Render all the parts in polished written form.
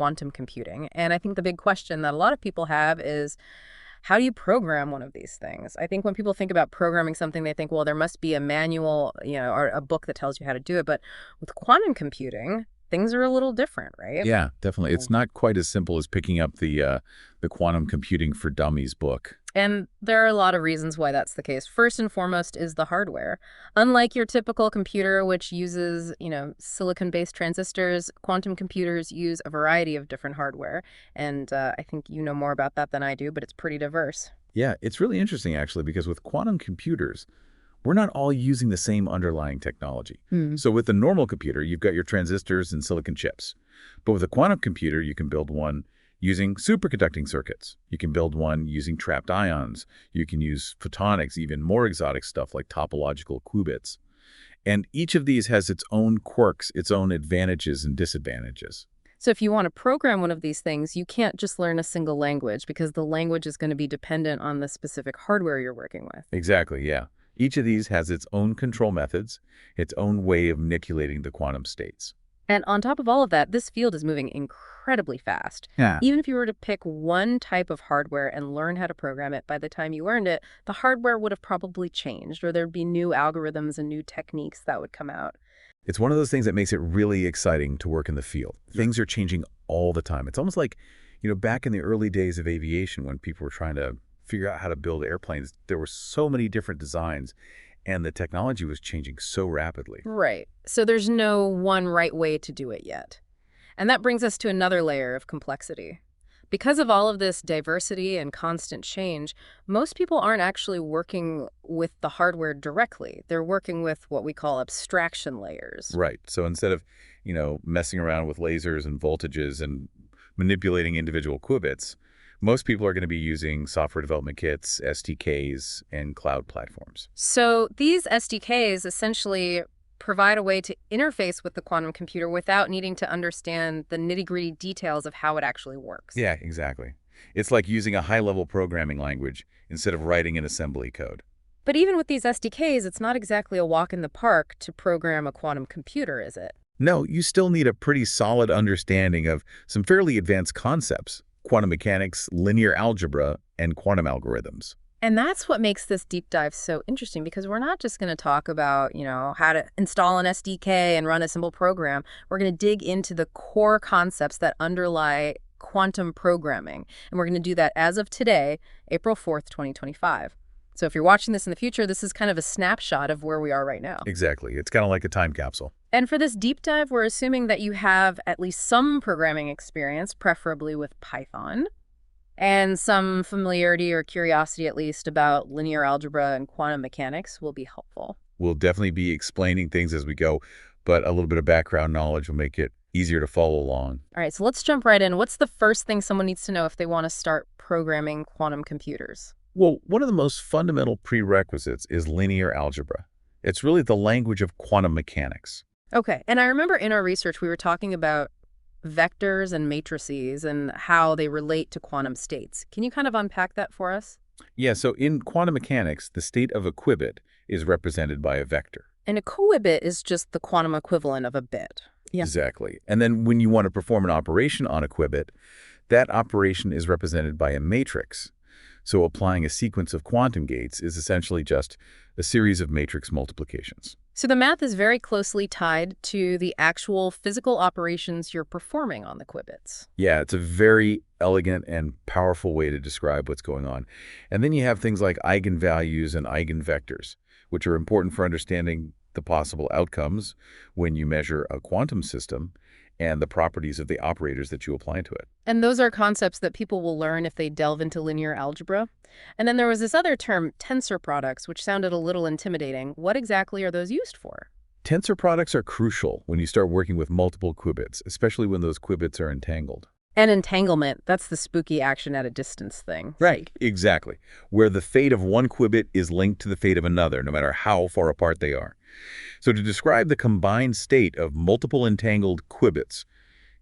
quantum computing. And I think the big question that a lot of people have is, how do you program one of these things? I think when people think about programming something, they think, well, there must be a manual, or a book that tells you how to do it. But with quantum computing, things are a little different, right? Yeah, definitely. It's not quite as simple as picking up the Quantum Computing for Dummies book. And there are a lot of reasons why that's the case. First and foremost is the hardware. Unlike your typical computer, which uses, silicon-based transistors, quantum computers use a variety of different hardware. And I think you know more about that than I do, but it's pretty diverse. Yeah, it's really interesting, actually, because with quantum computers, we're not all using the same underlying technology. So with a normal computer, you've got your transistors and silicon chips. But with a quantum computer, you can build one using superconducting circuits. You can build one using trapped ions. You can use photonics, even more exotic stuff like topological qubits. And each of these has its own quirks, its own advantages and disadvantages. So if you want to program one of these things, you can't just learn a single language because the language is going to be dependent on the specific hardware you're working with. Exactly, yeah. Each of these has its own control methods, its own way of manipulating the quantum states. And on top of all of that, this field is moving incredibly fast. Yeah. Even if you were to pick one type of hardware and learn how to program it, by the time you learned it, the hardware would have probably changed, or there'd be new algorithms and new techniques that would come out. It's one of those things that makes it really exciting to work in the field. Things are changing all the time. It's almost like, back in the early days of aviation when people were trying to figure out how to build airplanes, there were so many different designs. And the technology was changing so rapidly. Right. So there's no one right way to do it yet. And that brings us to another layer of complexity. Because of all of this diversity and constant change, most people aren't actually working with the hardware directly. They're working with what we call abstraction layers. Right. So instead of, messing around with lasers and voltages and manipulating individual qubits, most people are going to be using software development kits, SDKs, and cloud platforms. So these SDKs essentially provide a way to interface with the quantum computer without needing to understand the nitty-gritty details of how it actually works. Yeah, exactly. It's like using a high-level programming language instead of writing an assembly code. But even with these SDKs, it's not exactly a walk in the park to program a quantum computer, is it? No, you still need a pretty solid understanding of some fairly advanced concepts: quantum mechanics, linear algebra, and quantum algorithms. And that's what makes this deep dive so interesting, because we're not just going to talk about, how to install an SDK and run a simple program. We're going to dig into the core concepts that underlie quantum programming. And we're going to do that as of today, April 4th, 2025. So if you're watching this in the future, this is kind of a snapshot of where we are right now. Exactly. It's kind of like a time capsule. And for this deep dive, we're assuming that you have at least some programming experience, preferably with Python, and some familiarity or curiosity at least about linear algebra and quantum mechanics will be helpful. We'll definitely be explaining things as we go, but a little bit of background knowledge will make it easier to follow along. All right, so let's jump right in. What's the first thing someone needs to know if they want to start programming quantum computers? Well, one of the most fundamental prerequisites is linear algebra. It's really the language of quantum mechanics. Okay, and I remember in our research we were talking about vectors and matrices and how they relate to quantum states. Can you kind of unpack that for us? Yeah, so in quantum mechanics, the state of a qubit is represented by a vector. And a qubit is just the quantum equivalent of a bit. Yeah. Exactly. And then when you want to perform an operation on a qubit, that operation is represented by a matrix. So applying a sequence of quantum gates is essentially just a series of matrix multiplications. So the math is very closely tied to the actual physical operations you're performing on the qubits. Yeah, it's a very elegant and powerful way to describe what's going on. And then you have things like eigenvalues and eigenvectors, which are important for understanding the possible outcomes when you measure a quantum system and the properties of the operators that you apply to it. And those are concepts that people will learn if they delve into linear algebra. And then there was this other term, tensor products, which sounded a little intimidating. What exactly are those used for? Tensor products are crucial when you start working with multiple qubits, especially when those qubits are entangled. And entanglement, that's the spooky action at a distance thing. Right, exactly. Where the fate of one qubit is linked to the fate of another, no matter how far apart they are. So to describe the combined state of multiple entangled qubits,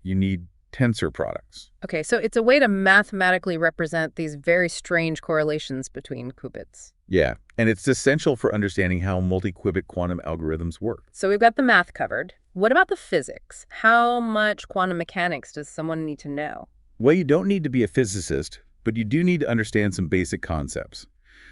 you need tensor products. Okay, so it's a way to mathematically represent these very strange correlations between qubits. Yeah, and it's essential for understanding how multi-qubit quantum algorithms work. So we've got the math covered. What about the physics? How much quantum mechanics does someone need to know? Well, you don't need to be a physicist, but you do need to understand some basic concepts.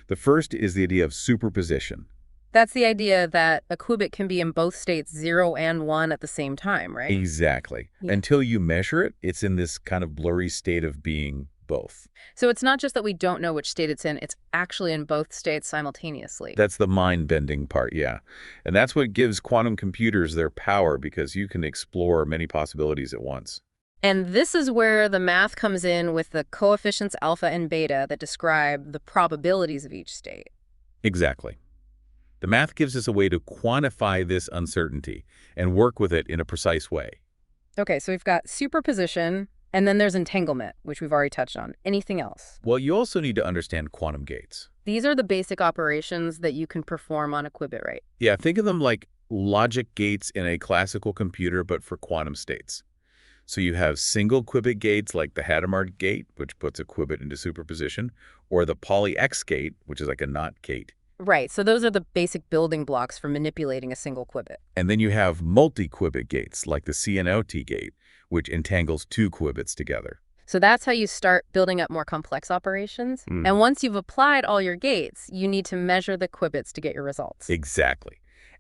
The first is the idea of superposition. That's the idea that a qubit can be in both states 0 and 1 at the same time, right? Exactly. Yeah. Until you measure it, it's in this kind of blurry state of being both. So it's not just that we don't know which state it's in, it's actually in both states simultaneously. That's the mind-bending part, yeah. And that's what gives quantum computers their power, because you can explore many possibilities at once. And this is where the math comes in with the coefficients alpha and beta that describe the probabilities of each state. Exactly. The math gives us a way to quantify this uncertainty and work with it in a precise way. Okay, so we've got superposition, and then there's entanglement, which we've already touched on. Anything else? Well, you also need to understand quantum gates. These are the basic operations that you can perform on a qubit, right? Yeah, think of them like logic gates in a classical computer, but for quantum states. So you have single qubit gates like the Hadamard gate, which puts a qubit into superposition, or the poly X gate, which is like a NOT gate. Right, so those are the basic building blocks for manipulating a single qubit. And then you have multi-qubit gates like the CNOT gate, which entangles two qubits together. So that's how you start building up more complex operations. And once you've applied all your gates, you need to measure the qubits to get your results. Exactly.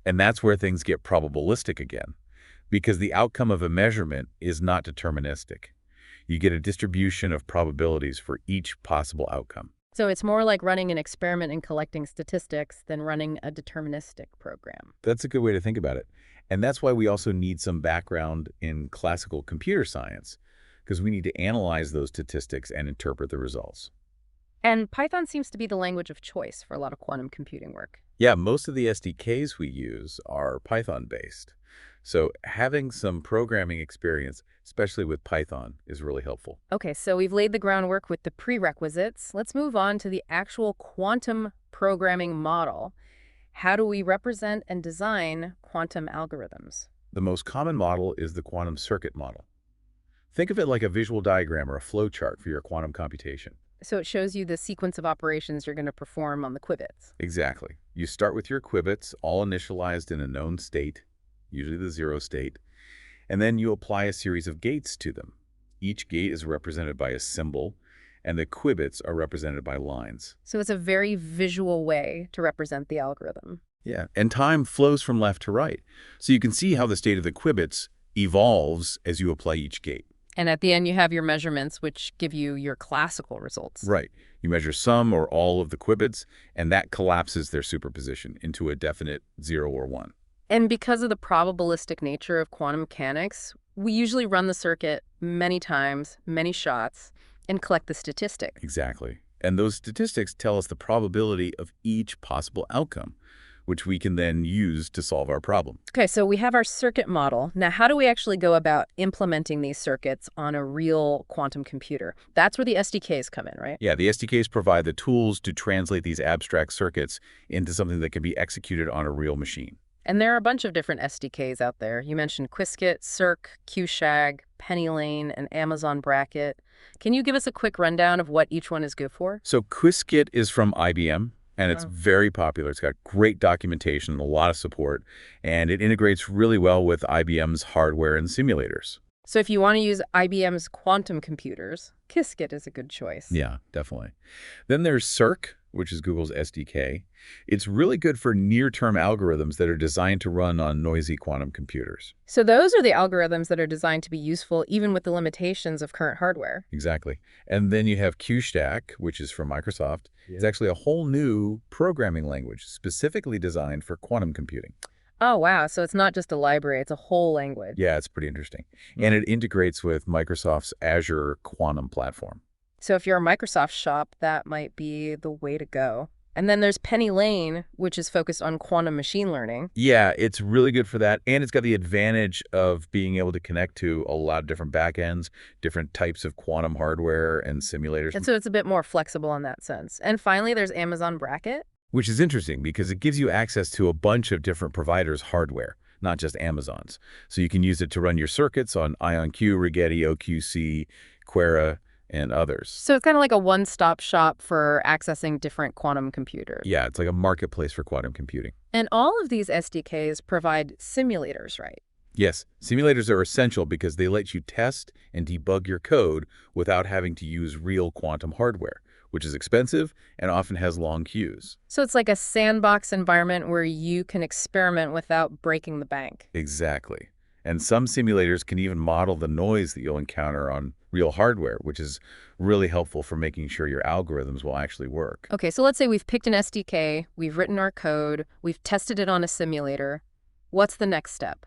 And that's where things get probabilistic again, because the outcome of a measurement is not deterministic. You get a distribution of probabilities for each possible outcome. So it's more like running an experiment and collecting statistics than running a deterministic program. That's a good way to think about it. And that's why we also need some background in classical computer science, because we need to analyze those statistics and interpret the results. And Python seems to be the language of choice for a lot of quantum computing work. Yeah, most of the SDKs we use are Python-based. So having some programming experience, especially with Python, is really helpful. Okay, so we've laid the groundwork with the prerequisites. Let's move on to the actual quantum programming model. How do we represent and design quantum algorithms? The most common model is the quantum circuit model. Think of it like a visual diagram or a flow chart for your quantum computation. So it shows you the sequence of operations you're going to perform on the qubits. Exactly. You start with your qubits, all initialized in a known state, usually the 0 state, and then you apply a series of gates to them. Each gate is represented by a symbol, and the qubits are represented by lines. So it's a very visual way to represent the algorithm. Yeah, and time flows from left to right. So you can see how the state of the qubits evolves as you apply each gate. And at the end, you have your measurements, which give you your classical results. Right. You measure some or all of the qubits, and that collapses their superposition into a definite 0 or 1. And because of the probabilistic nature of quantum mechanics, we usually run the circuit many times, many shots, and collect the statistic. Exactly. And those statistics tell us the probability of each possible outcome, which we can then use to solve our problem. Okay, so we have our circuit model. Now, how do we actually go about implementing these circuits on a real quantum computer? That's where the SDKs come in, right? Yeah, the SDKs provide the tools to translate these abstract circuits into something that can be executed on a real machine. And there are a bunch of different SDKs out there. You mentioned Qiskit, Cirq, QShag, PennyLane, and Amazon Bracket. Can you give us a quick rundown of what each one is good for? So Qiskit is from IBM, and it's very popular. It's got great documentation and a lot of support, and it integrates really well with IBM's hardware and simulators. So if you want to use IBM's quantum computers, Qiskit is a good choice. Yeah, definitely. Then there's Cirq, which is Google's SDK. It's really good for near-term algorithms that are designed to run on noisy quantum computers. So those are the algorithms that are designed to be useful even with the limitations of current hardware. Exactly. And then you have QStack, which is from Microsoft. It's actually a whole new programming language specifically designed for quantum computing. Oh, wow. So it's not just a library, it's a whole language. Yeah, it's pretty interesting. And it integrates with Microsoft's Azure quantum platform. So if you're a Microsoft shop, that might be the way to go. And then there's PennyLane, which is focused on quantum machine learning. Yeah, it's really good for that. And it's got the advantage of being able to connect to a lot of different backends, different types of quantum hardware and simulators. And so it's a bit more flexible in that sense. And finally, there's Amazon Bracket. Which is interesting because it gives you access to a bunch of different providers' hardware, not just Amazon's. So you can use it to run your circuits on IonQ, Rigetti, OQC, Quera, and others. So it's kind of like a one-stop shop for accessing different quantum computers. Yeah, it's like a marketplace for quantum computing. And all of these SDKs provide simulators, right? Yes, simulators are essential because they let you test and debug your code without having to use real quantum hardware, which is expensive and often has long queues. So it's like a sandbox environment where you can experiment without breaking the bank. Exactly. And some simulators can even model the noise that you'll encounter on real hardware, which is really helpful for making sure your algorithms will actually work. Okay, so let's say we've picked an SDK, we've written our code, we've tested it on a simulator. What's the next step?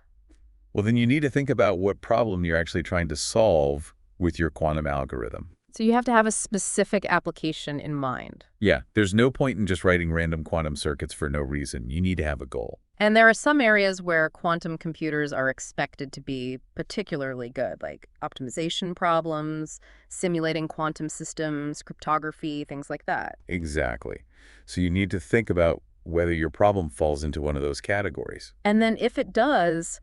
Well, then you need to think about what problem you're actually trying to solve with your quantum algorithm. So you have to have a specific application in mind. Yeah, there's no point in just writing random quantum circuits for no reason. You need to have a goal. And there are some areas where quantum computers are expected to be particularly good, like optimization problems, simulating quantum systems, cryptography, things like that. Exactly. So you need to think about whether your problem falls into one of those categories. And then if it does,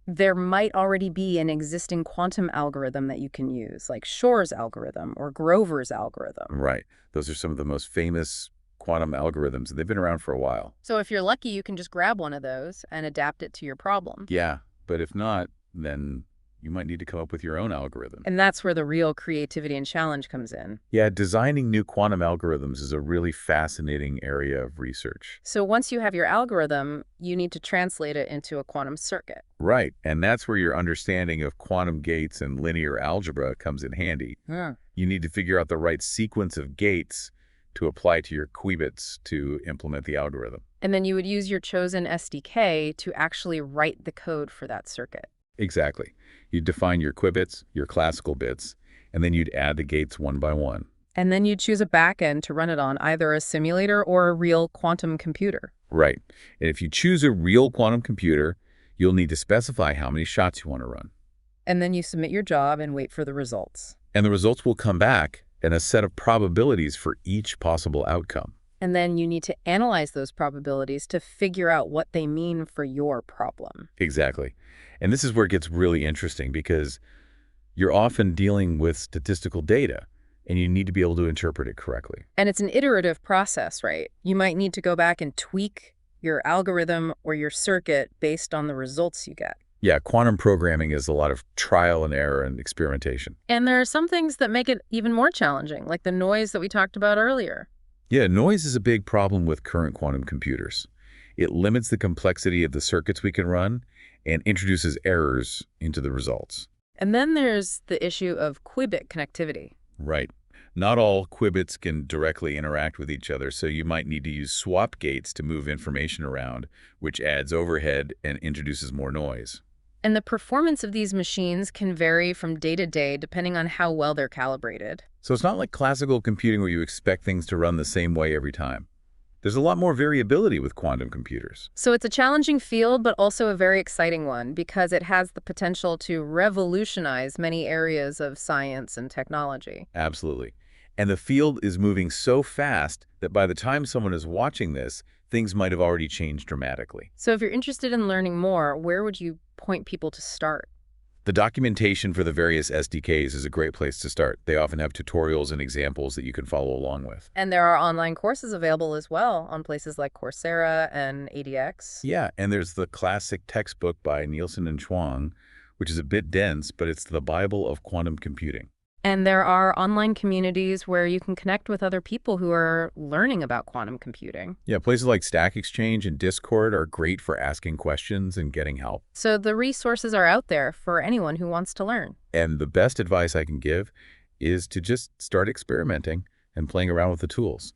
there might already be an existing quantum algorithm that you can use, like Shor's algorithm or Grover's algorithm. Right. Those are some of the most famous quantum algorithms. They've been around for a while. So if you're lucky, you can just grab one of those and adapt it to your problem. Yeah, but if not, then you might need to come up with your own algorithm. And that's where the real creativity and challenge comes in. Yeah, designing new quantum algorithms is a really fascinating area of research. So once you have your algorithm, you need to translate it into a quantum circuit. Right, and that's where your understanding of quantum gates and linear algebra comes in handy. Hmm. You need to figure out the right sequence of gates to apply to your qubits to implement the algorithm. And then you would use your chosen SDK to actually write the code for that circuit. Exactly. You'd define your qubits, your classical bits, and then you'd add the gates one by one. And then you'd choose a backend to run it on, either a simulator or a real quantum computer. Right. And if you choose a real quantum computer, you'll need to specify how many shots you want to run. And then you submit your job and wait for the results. And the results will come back and a set of probabilities for each possible outcome. And then you need to analyze those probabilities to figure out what they mean for your problem. Exactly. And this is where it gets really interesting because you're often dealing with statistical data and you need to be able to interpret it correctly. And it's an iterative process, right? You might need to go back and tweak your algorithm or your circuit based on the results you get. Yeah, quantum programming is a lot of trial and error and experimentation. And there are some things that make it even more challenging, like the noise that we talked about earlier. Yeah, noise is a big problem with current quantum computers. It limits the complexity of the circuits we can run and introduces errors into the results. And then there's the issue of qubit connectivity. Right. Not all qubits can directly interact with each other, so you might need to use swap gates to move information around, which adds overhead and introduces more noise. And the performance of these machines can vary from day to day depending on how well they're calibrated. So it's not like classical computing where you expect things to run the same way every time. There's a lot more variability with quantum computers. So it's a challenging field, but also a very exciting one because it has the potential to revolutionize many areas of science and technology. Absolutely. And the field is moving so fast that by the time someone is watching this, things might have already changed dramatically. So if you're interested in learning more, where would you point people to start? The documentation for the various SDKs is a great place to start. They often have tutorials and examples that you can follow along with. And there are online courses available as well on places like Coursera and ADX. Yeah, and there's the classic textbook by Nielsen and Chuang, which is a bit dense, but it's the Bible of quantum computing. And there are online communities where you can connect with other people who are learning about quantum computing. Yeah, places like Stack Exchange and Discord are great for asking questions and getting help. So the resources are out there for anyone who wants to learn. And the best advice I can give is to just start experimenting and playing around with the tools.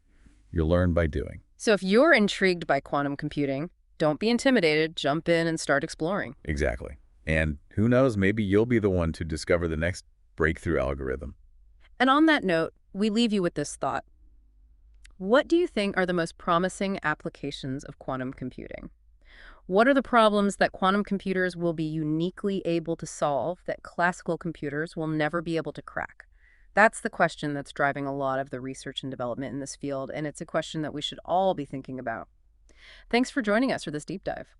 You'll learn by doing. So if you're intrigued by quantum computing, don't be intimidated, jump in and start exploring. Exactly. And who knows, maybe you'll be the one to discover the next breakthrough algorithm. And on that note, we leave you with this thought. What do you think are the most promising applications of quantum computing? What are the problems that quantum computers will be uniquely able to solve that classical computers will never be able to crack? That's the question that's driving a lot of the research and development in this field, and it's a question that we should all be thinking about. Thanks for joining us for this deep dive.